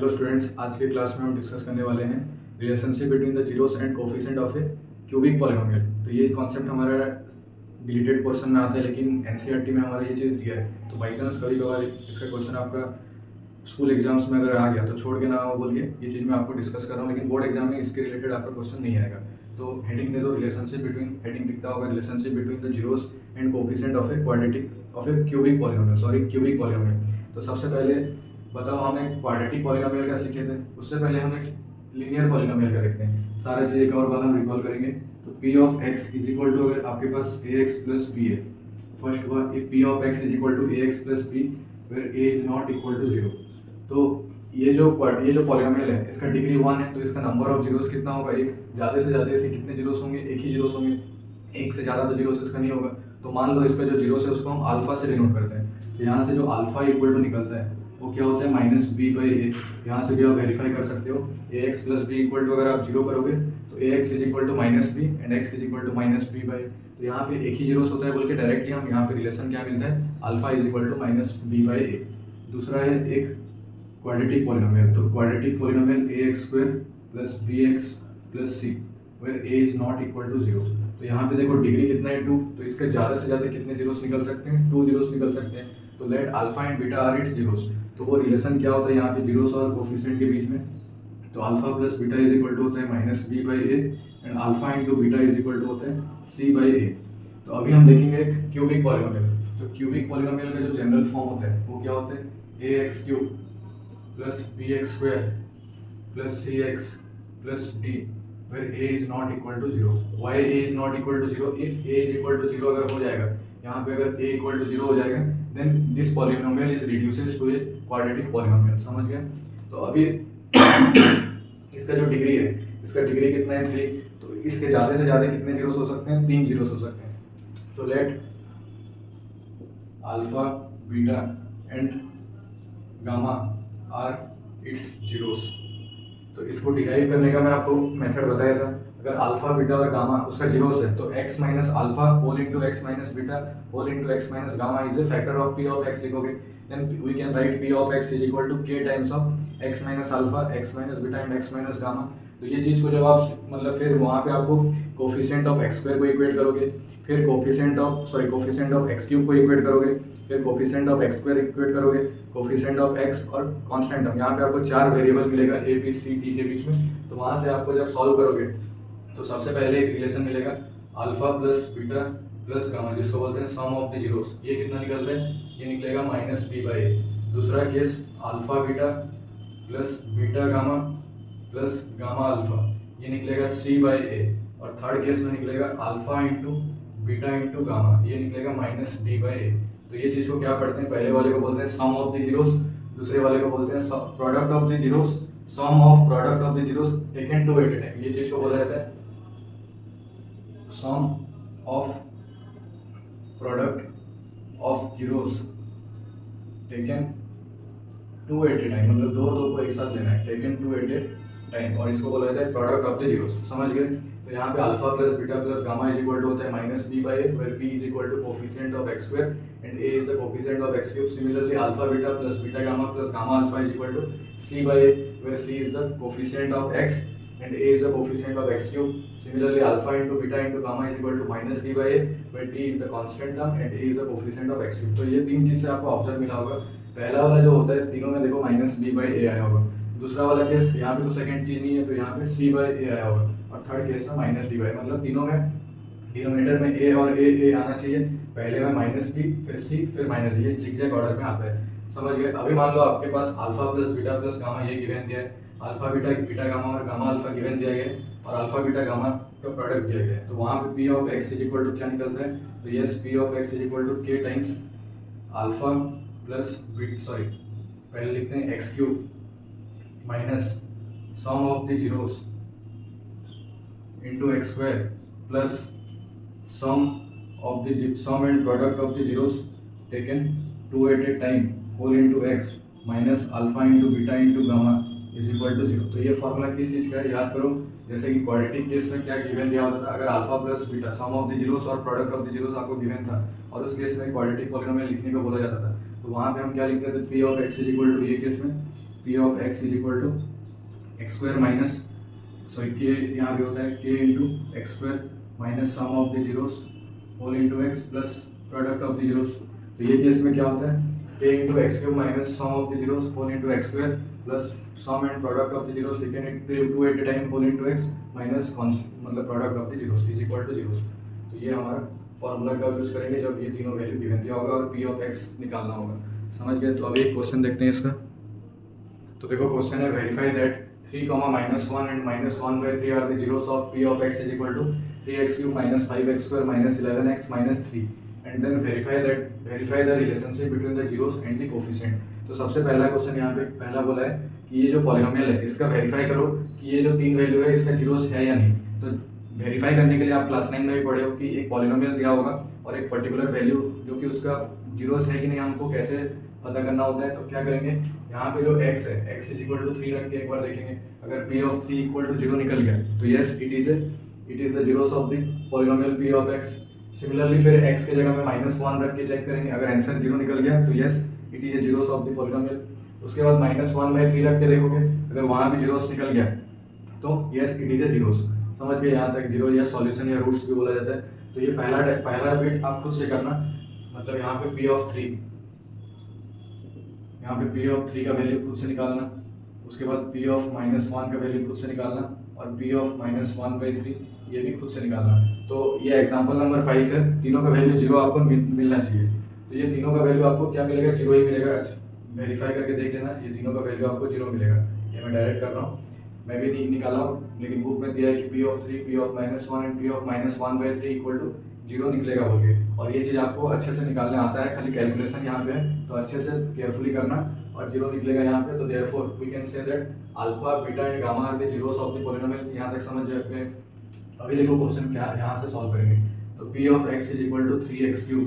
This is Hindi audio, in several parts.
हेलो स्टूडेंट्स, आज के क्लास में हम डिस्कस करने वाले हैं relationship between the zeros and coefficient of A cubic polynomial. तो ये कॉन्सेप्ट हमारा डिलीटेड पोर्शन में आता है, लेकिन एनसीईआरटी में हमारा ये चीज़ दिया है। तो बाई चांस कभी कभार इसका क्वेश्चन आपका स्कूल एग्जाम्स में अगर आ गया तो छोड़ के ना हो बोल के ये चीज़ मैं आपको डिस्कस कर रहा हूँ, लेकिन बोर्ड एग्जाम में इसके रिलेटेड आपका क्वेश्चन नहीं आएगा। तो हेडिंग दे दो रिलेशनशिप बिटवीन, हेडिंग दिखता होगा relationship between the zeros and coefficient of a quadratic of A cubic polynomial, cubic polynomial. तो सबसे पहले बताओ, हम एक क्वाड्रेटिक पॉलिनोमियल का सीखे थे, उससे पहले हम एक लीनियर पॉलिनोमियल का देखते हैं। सारा चीज़ एक और बार हम रिकॉल करेंगे। तो P of X is equal to, अगर आपके पास ए एक्स प्लस बी है, फर्स्ट हुआ P of X is equal to A X plus B where A is not equal to zero. तो ये जो पॉलिनोमियल है इसका डिग्री 1 है, तो इसका नंबर ऑफ जीरोस कितना होगा? एक। ज़्यादा से ज़्यादा इसके कितने जीरोस होंगे? एक ही जीरोस होंगे, एक से ज़्यादा तो जीरोस इसका नहीं होगा। तो मान लो इसका जो जीरोस है उसको हम अल्फा से डिनोट करते हैं। तो यहाँ से जो अल्फा इक्वल टू निकलता है वो क्या होता है? Minus B by A. यहाँ से भी आप वेरीफाई कर सकते हो। A X plus B equal to, अगर आप जीरो करोगे तो A X is equal to minus B and X is equal to minus B by. तो यहाँ पे एक ही जीरोस होता है बोल के डायरेक्टली हम यहाँ पे रिलेशन क्या मिलता है? Alpha is equal to minus B by A. दूसरा है एक क्वाड्रेटिक पॉलिनोमियल। तो quadratic polynomial A X square plus B X plus C where A is not equal to zero. तो यहाँ पे देखो डिग्री कितना है? 2। तो इसके ज़्यादा से ज़्यादा कितने जीरोस निकल सकते हैं? 2 जीरोस निकल सकते हैं। तो let alpha and beta are its zeros. तो वो रिलेशन क्या होता है यहाँ पे जीरोस और कोफिशिएंट के बीच में? तो alpha plus beta is equal to होता है minus B by A and alpha into beta is equal to होता है सी बाई ए। तो अभी हम देखेंगे क्यूबिक पॉलिनोमियल। तो क्यूबिक पॉलिनोमियल का जो जनरल फॉर्म होता है वो क्या होता है? A X cube plus B X square plus C X plus D where A is not equal to zero. Why A is not equal to zero? If A is equal to zero अगर हो जाएगा, यहाँ पे अगर ए इक्वल टू जीरो हो जाएगा, then this polynomial is reduces to a quadratic polynomial. समझ गए? तो अभी इसका जो डिग्री है, इसका डिग्री कितना है? 3। तो इसके ज़्यादा से ज़्यादा कितने जीरोस हो सकते हैं? 3 जीरोस हो सकते हैं। तो let alpha beta and gamma are its zeros. तो इसको डिराइव करने का मैं आपको मेथड बताया था। अगर अल्फा बीटा और गामा उसका जीरोस है तो x minus alpha whole into X minus beta whole into X minus gamma is a factor of p of x लिखोगे। Then we can write p of x is equal to k times of x minus alpha x minus beta and x minus gamma. तो ये चीज़ को जब आप मतलब फिर वहाँ पे आपको कोफिशिएंट ऑफ x स्क्वायर को इक्वेट करोगे, फिर कोफिशिएंट ऑफ x क्यूब को इक्वेट करोगे, फिर coefficient of x square equate करोगे, कोफिशिएंट ऑफ x और कांस्टेंट टर्म। यहाँ पे आपको 4 वेरिएबल मिलेगा a b c d के बीच में। तो वहाँ से आपको जब सॉल्व करोगे तो सबसे पहले एक रिलेशन मिलेगा alpha plus beta plus gamma, जिसको बोलते हैं सम ऑफ द जीरोस। ये कितना निकल रहा है? ये निकलेगा माइनस बी बाई ए। दूसरा case alpha beta plus beta gamma plus gamma alpha, ये निकलेगा सी बाई ए। और थर्ड केस में निकलेगा alpha into beta into gamma, ये निकलेगा माइनस डी बाई ए। तो ये चीज़ को क्या पढ़ते हैं? पहले वाले को बोलते हैं सम ऑफ द जीरोस, दूसरे वाले को बोलते हैं product of the zeros, sum of product of the zeros taken two at a time. ये चीज़ को बोला जाता है sum of product of zeros taken two at a time, मतलब दो को एक साथ लेना है, taken two at a time. और इसको बोला जाता है प्रोडक्ट ऑफ द जीरोस। समझ गए? तो यहाँ पे alpha plus beta plus gamma is equal to होता है minus B by A, where B is equal to coefficient of X square and A is the coefficient of X cube. Similarly alpha beta plus beta gamma plus gamma alpha is equal to C by A, where C is the coefficient of X and a is the coefficient of x cube. Similarly, alpha into beta into gamma is equal to minus d by a, where d is the constant term and a is the coefficient of x cube. तो ये तीन चीज़ से आपको ऑब्जर्व मिला होगा। पहला वाला जो होता है तीनों में देखो माइनस b by a आया होगा। दूसरा वाला केस यहाँ पे तो सेकंड चीज़ नहीं है, तो यहाँ पे c by a आया होगा। और थर्ड केस में माइनस d by, मतलब तीनों में डिनोमिनेटर में a और a आना चाहिए। पहले में माइनस b फिर c फिर माइनस d, ये जिगजैग ऑर्डर में आता है। समझ गए? अभी मान लो आपके पास alpha plus beta plus gamma ये गिवन दिया है, अल्फा बीटा बीटा गामा और गामा अल्फा गिवन दिया गया है, और अल्फा बीटा गामा का प्रोडक्ट दिया गया है। तो वहाँ पे P of X is equal to क्या निकलता है? तो yes, P of X is equal to K times alpha plus पहले लिखते हैं X cube minus sum of the zeros into X square plus sum and product of the zeros taken two at a time whole into X minus alpha into beta into gamma is equal to zero. तो ये फॉर्मूला किस चीज़ का है? याद करो, जैसे कि क्वाड्रेटिक केस में क्या गिवन दिया होता था? अगर alpha plus beta some of the zeros और प्रोडक्ट ऑफ द जीरोस आपको गिवन था, और उस केस में क्वाड्रेटिक पॉलिनोमियल लिखने को बोला जाता था, तो वहाँ पे हम क्या लिखते थे? P of X is equal to, ये केस में P of X is equal to X square minus sorry K यहाँ पे होता है K into X square minus sum of the zeros whole into X plus product of the zeros. तो ये केस में क्या होता है K into X cube minus sum of the zeros whole into X square plus sum and product of the zeros taken it to at time whole into X minus मतलब product of the zeros is equal to zeros. तो ये हमारा फॉर्मूला का यूज़ करेंगे जब ये तीनों वैल्यू गिवन दिया होगा और पी ऑफ एक्स निकालना होगा। समझ गए? तो अभी एक क्वेश्चन देखते हैं इसका। तो देखो क्वेश्चन है verify that 3, -1 and -1/3 are the zeros of P of X is equal to 3x³ - 5x² - 11x - 3 and then verify the relationship between the zeros and the coefficient. तो सबसे पहला क्वेश्चन यहाँ पे पहला बोला है कि ये जो पॉलिनोमियल है इसका वेरीफाई करो कि ये जो तीन वैल्यू है इसका जीरोस है या नहीं। तो वेरीफाई करने के लिए आप क्लास 9 में भी पढ़े हो कि एक पॉलिनोमियल दिया होगा और एक पर्टिकुलर वैल्यू जो कि उसका जीरोस है कि नहीं हमको कैसे पता करना होता है। तो क्या करेंगे यहाँ पे जो x है x इज इक्वल टू 3 रख के एक बार देखेंगे। अगर p ऑफ 3 इक्वल टू 0 निकल गया तो yes it is the zeros of the polynomial p of x। Similarly फिर x के जगह में -1 रख के चेक करेंगे। अगर आंसर 0 निकल गया तो yes it is the zeros of the polynomial. उसके बाद -1/3 रख के देखोगे, अगर वहाँ भी जीरोस निकल गया तो yes it is the zeros. समझ गए? यहाँ तक जीरो या सॉल्यूशन या रूट्स भी बोला जाता है। तो ये पहला बिट आप खुद से करना, मतलब यहाँ पे p ऑफ 3 का वैल्यू खुद से निकालना। उसके बाद p ऑफ -1 का वैल्यू खुद से निकालना और p ऑफ -1/3 ये भी खुद से निकालना। तो ये एग्जांपल नंबर 5 है। तीनों का वैल्यू 0 आपको मिलना चाहिए। तो ये तीनों का वैल्यू आपको क्या मिलेगा? 0 ही मिलेगा। अच्छा वेरीफाई करके देख लेना, ये तीनों का वैल्यू आपको 0 मिलेगा। ये मैं डायरेक्ट कर रहा हूँ, मैं भी नहीं निकाला हूँ, लेकिन बुक में दिया है कि p of 3, p of -1 and p of -1/3 equal to 0 निकलेगा बोल के। और ये चीज़ आपको अच्छे से निकालने आता है, खाली कैलकुलेशन यहाँ पे है तो अच्छे से केयरफुली करना। और 0 निकलेगा यहाँ पे, तो therefore we can say that alpha beta and gamma are the zeros of the polynomial. यहाँ तक समझ जाए। अभी देखो क्वेश्चन क्या यहाँ से सॉल्व करेंगे। तो p of x is equal to 3x³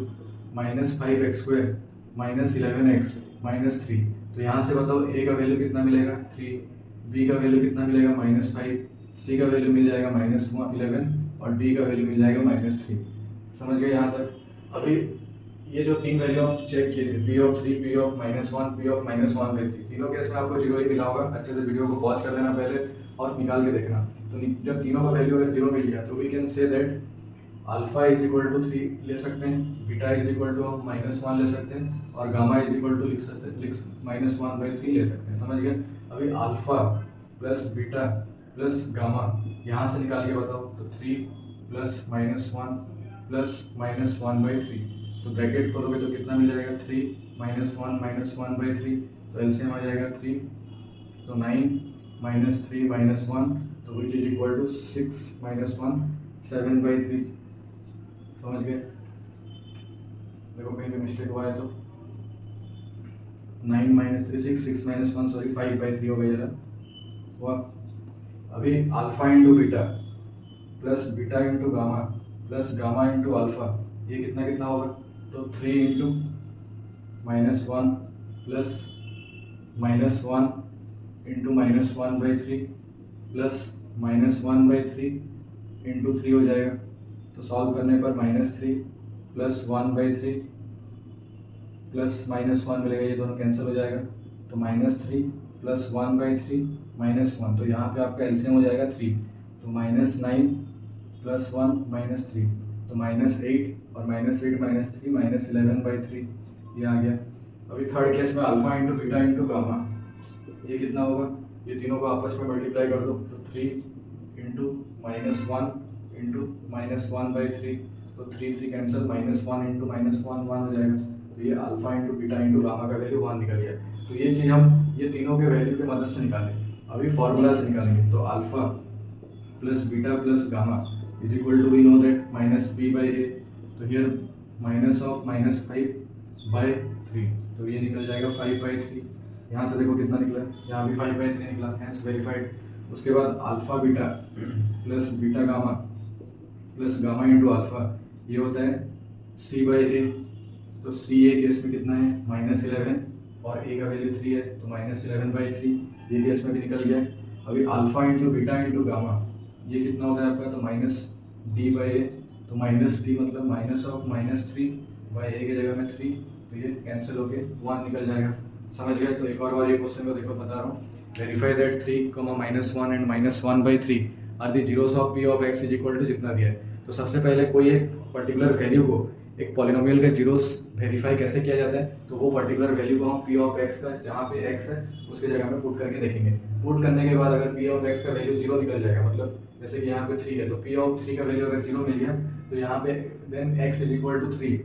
- 5x² - 11x - 3। तो यहाँ से बताओ a का वैल्यू कितना मिलेगा? 3, b का वैल्यू कितना मिलेगा? -5, c का वैल्यू मिल जाएगा -11 और d का वैल्यू मिल जाएगा -3। समझ गए यहाँ तक? अभी ये जो तीन वैल्यू आप चेक किए थे p of 3, p of -1, p of -1/3, तीनों केस में आपको 0 ही मिला होगा। अच्छे से वीडियो को पॉज कर लेना पहले और निकाल के देखना। तो जब तीनों का वैल्यू अगर 0 मिल गया तो we can say that alpha is equal to 3 ले सकते हैं, बीटा इज इक्वल टू -1 ले सकते हैं और गामा इज इक्वल टू -1/3 ले सकते हैं। समझ गए? अभी alpha plus beta plus gamma यहाँ से निकाल के बताओ। तो 3 प्लस -1 प्लस -1/3, तो ब्रैकेट खोलोगे तो कितना मिल जाएगा? 3 -1 -1/3, तो एलसीएम आ जाएगा 3, तो 9 -3 -1, तो विच इज इक्वल टू 6 -1 7/3। समझ गए? देखो कहीं पे मिस्टेक हुआ है तो 9 - 3 6 -1 सॉरी 5/3 हो गया हुआ। अभी alpha into beta plus beta into gamma plus gamma into alpha, ये कितना कितना होगा? तो 3 into -1 plus -1 into -1/3 plus -1/3 into 3 हो जाएगा। तो सॉल्व करने पर -3 प्लस 1/3 प्लस -1 मिलेगा, ये दोनों कैंसिल हो जाएगा। तो -3 प्लस 1/3 -1, तो यहाँ पे आपका एलसीएम हो जाएगा 3, तो -9 प्लस 1 -3, तो -8 और -8 -3 -11/3 ये आ गया। अभी थर्ड केस में alpha into beta into gamma, ये कितना होगा? ये तीनों को आपस में मल्टीप्लाई कर दो, तो 3 इंटू -1 इंटू -1/3, तो 3 कैंसिल, -1 इंटू -1 1 हो जाएगा। तो ये alpha into beta into gamma का वैल्यू 1 निकल गया। तो ये चीज़ हम ये तीनों के वैल्यू की मदद से निकालें। अभी फार्मूला से निकालेंगे। तो alpha plus beta plus gamma is equal to we know that -b/a, तो हियर -5/3, तो ये निकल जाएगा 5/3। यहाँ से देखो कितना निकला, यहाँ भी 5/3 निकला, हैंस वेरीफाइड। उसके बाद alpha beta plus beta gamma plus gamma into alpha, ये होता है c/a। तो c ए केस में कितना है? -11 और a का वैल्यू 3 है, तो -11/3, ये केस में भी निकल गया। अभी alpha into beta into gamma, ये कितना होता है आपका? तो -d/a, तो -d मतलब -3/a की जगह में 3, तो ये कैंसिल होके 1 निकल जाएगा। समझ गए? तो एक और बार ये क्वेश्चन को देखो, बता रहा हूँ। Verify that 3, -1 and -1/3 are the zeros of P of X is equal to जितना दिया है। तो सबसे पहले कोई एक पर्टिकुलर वैल्यू को, एक पॉलिनोमियल के जीरोस वेरीफाई कैसे किया जाता है, तो वो पर्टिकुलर वैल्यू को हम पी ऑफ एक्स का, जहाँ पे एक्स है उसकी जगह में पुट करके देखेंगे। पुट करने के बाद अगर पी ऑफ एक्स का वैल्यू 0 निकल जाएगा, मतलब जैसे कि यहाँ पे 3 है, तो पी ऑफ 3 का वैल्यू अगर 0 मिल गया, तो यहाँ पे then X is equal to 3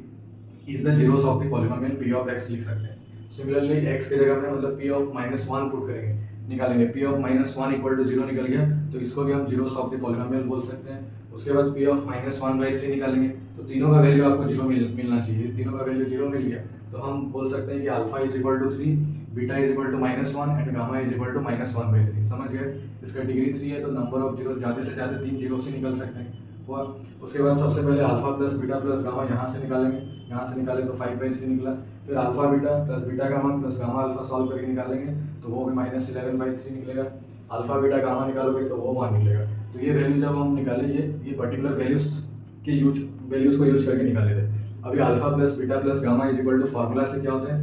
is the zeros of the polynomial P of X लिख सकते हैं। सिमिलरली एक्स की जगह में मतलब पी ऑफ -1 पुट करेंगे, निकालेंगे। पी ऑफ -1 इक्वल टू 0 निकल गया, तो इसको भी हम जीरोस ऑफ द पॉलिनोमियल बोल सकते हैं। उसके बाद पी ऑफ -1/3 निकालेंगे, तो तीनों का वैल्यू आपको 0 मिलना चाहिए। तीनों का वैल्यू 0 मिल गया, तो हम बोल सकते हैं कि alpha is equal to 3, beta is equal to -1 and gamma is equal to -1/3। समझ गए? इसका डिग्री 3 है, तो नंबर ऑफ जीरो ज़्यादा से ज़्यादा 3 जीरो से निकल सकते हैं। हुआ। उसके बाद सबसे पहले alpha plus beta plus gamma यहाँ से निकालेंगे, यहाँ से निकाले तो 5/3 निकला। फिर alpha beta plus beta gamma plus gamma alpha solve करके निकालेंगे, तो वो भी -11/3 निकलेगा। अल्फा बीटा गामा निकालोगे तो वो 1 मिलेगा। तो ये वैल्यू जब हम निकाले, ये पर्टिकुलर वैल्यूज़ को यूज करके निकाले थे। अभी alpha plus beta plus gamma is equal to formula से क्या होता है,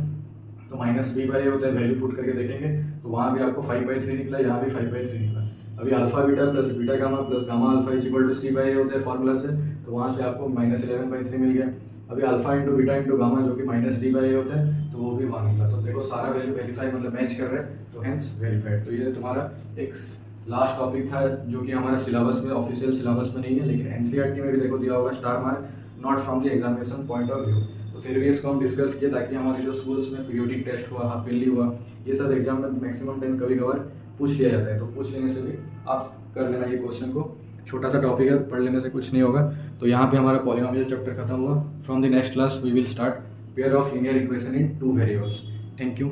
तो -b/a होता है। वैल्यू पुट करके देखेंगे तो वहाँ भी आपको 5/3 निकला, यहाँ भी 5/3 निकला। अभी alpha beta plus beta gamma plus gamma alpha is equal to c/a होता है फार्मूला से, तो वहाँ से आपको -11/3 मिल गया। अभी alpha into beta into gamma जो कि -d/a होता है, तो वो भी वहाँ निकला। तो देखो सारा वैल्यू वेरीफाई मतलब मैच कर रहे हैं, तो हेंस वेरीफाइड। तो ये तुम्हारा एक लास्ट टॉपिक था जो कि हमारा सिलेबस में, ऑफिशियल सिलेबस में नहीं है, लेकिन एनसीईआरटी में भी देखो दिया होगा star mark, not from the examination point of view. तो फिर भी इसको हम डिस्कस किए ताकि हमारे जो स्कूल्स में पीरियोडिक टेस्ट हुआ, हाफ ईयरली हुआ, ये सब एग्जाम में मैक्सिमम टाइम कभी कभार पूछ लिया जाता है। तो पूछ लेने से भी आप कर लेना ये क्वेश्चन को, छोटा सा टॉपिक है, पढ़ लेने से कुछ नहीं होगा। तो यहाँ पे हमारा पॉलिनोमियल चैप्टर खत्म हुआ। From the next class we will start pair of linear equation in 2 variables. Thank you.